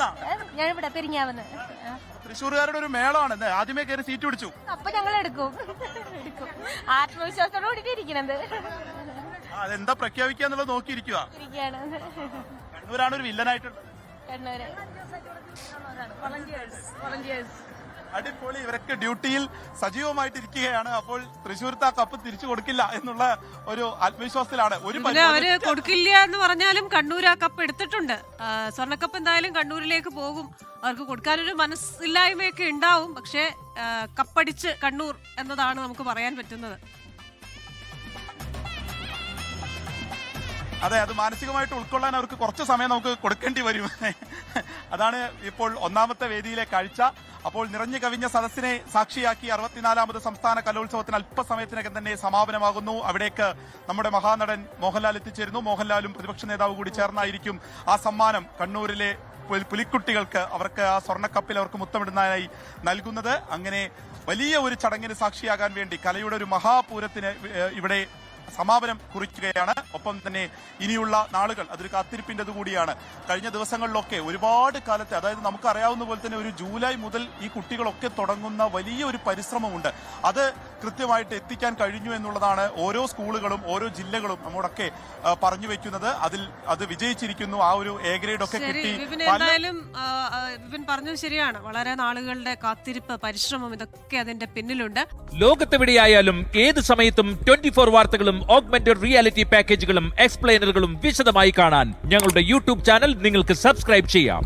എവിടുന്നാ? ഞാനിവിടെ പെരിങ്ങാവന്ന്. തൃശ്ശൂർകാരുടെ ഒരു മേളമാണ്, ആദ്യമേ കയറി സീറ്റ് പിടിച്ചു. അപ്പൊ ഞങ്ങൾ എടുക്കും. ആത്മവിശ്വാസത്തോടെ കൂടിയിട്ടിരിക്കണത്. അതെന്താ പ്രഖ്യാപിക്കാന്നുള്ളത് നോക്കിയിരിക്കുക. കണ്ണൂരാണ് ഒരു വില്ലനായിട്ടുള്ളത്. അടിപൊളി. ഇവരൊക്കെ ഡ്യൂട്ടിയിൽ സജീവമായിട്ടിരിക്കുകയാണ്. അപ്പോൾ തൃശ്ശൂരത്തെ ആ കപ്പ് തിരിച്ചു കൊടുക്കില്ല എന്നുള്ള ഒരു ആത്മവിശ്വാസത്തിലാണ്. അവര് കൊടുക്കില്ല എന്ന് പറഞ്ഞാലും കണ്ണൂർ ആ കപ്പ് എടുത്തിട്ടുണ്ട്. സ്വർണ്ണക്കപ്പ് എന്തായാലും കണ്ണൂരിലേക്ക് പോകും. അവർക്ക് കൊടുക്കാനൊരു മനസ്സില്ലായ്മയൊക്കെ ഉണ്ടാവും. പക്ഷെ കപ്പടിച്ച് കണ്ണൂർ എന്നതാണ് നമുക്ക് പറയാൻ പറ്റുന്നത്. അതെ, അത് മാനസികമായിട്ട് ഉൾക്കൊള്ളാൻ അവർക്ക് കുറച്ച് സമയം നമുക്ക് കൊടുക്കേണ്ടി വരും. അതാണ് ഇപ്പോൾ ഒന്നാമത്തെ വേദിയിലെ കാഴ്ച. അപ്പോൾ നിറഞ്ഞു കവിഞ്ഞ സദസ്സിനെ സാക്ഷിയാക്കി 64ാമത് സംസ്ഥാന കലോത്സവത്തിന് അല്പസമയത്തിനകം തന്നെ സമാപനമാകുന്നു. അവിടേക്ക് നമ്മുടെ മഹാനടൻ മോഹൻലാൽ എത്തിച്ചേരുന്നു. മോഹൻലാലും പ്രതിപക്ഷ നേതാവ് കൂടി ചേർന്നായിരിക്കും ആ സമ്മാനം കണ്ണൂരിലെ പുലിക്കുട്ടികൾക്ക് അവർക്ക് ആ സ്വർണ്ണക്കപ്പിൽ അവർക്ക് മുത്തമിടുന്നതിനായി നൽകുന്നത്. അങ്ങനെ വലിയ ഒരു ചടങ്ങിന് സാക്ഷിയാകാൻ വേണ്ടി കലയുടെ ഒരു മഹാപൂരത്തിന് ഇവിടെ സമാപനം കുറിക്കുകയാണ്. ഒപ്പം തന്നെ ഇനിയുള്ള നാളുകൾ അതൊരു കാത്തിരിപ്പിൻ്റെത് കൂടിയാണ്. കഴിഞ്ഞ ദിവസങ്ങളിലൊക്കെ ഒരുപാട് കാലത്തെ, അതായത് നമുക്കറിയാവുന്ന പോലെ തന്നെ ഒരു ജൂലൈ മുതൽ ഈ കുട്ടികളൊക്കെ തുടങ്ങുന്ന വലിയ ഒരു പരിശ്രമമുണ്ട്. അത് കൃത്യമായിട്ട് എത്തിക്കാൻ കഴിഞ്ഞു എന്നുള്ളതാണ് ഓരോ സ്കൂളുകളും ഓരോ ജില്ലകളും നമ്മോടൊക്കെ പറഞ്ഞു വെക്കുന്നത്. അത് വിജയിച്ചിരിക്കുന്നു. ആ ഒരു എ ഗ്രേഡ് ഒക്കെ കിട്ടി. എന്തായാലും വിപിൻ പറഞ്ഞത് ശരിയാണ്. വളരെ നാളുകളുടെ കാത്തിരിപ്പ്, പരിശ്രമം, ഇതൊക്കെ അതിന്റെ പിന്നിലുണ്ട്. ലോകത്തെവിടെയായാലും ഏത് സമയത്തും 24 വാർത്തകളും ഓഗ്മെന്റഡ് റിയാലിറ്റി പാക്കേജുകളും എക്സ്പ്ലെയിനറുകളും വിശദമായി കാണാൻ ഞങ്ങളുടെ യൂട്യൂബ് ചാനൽ നിങ്ങൾക്ക് സബ്സ്ക്രൈബ് ചെയ്യാം.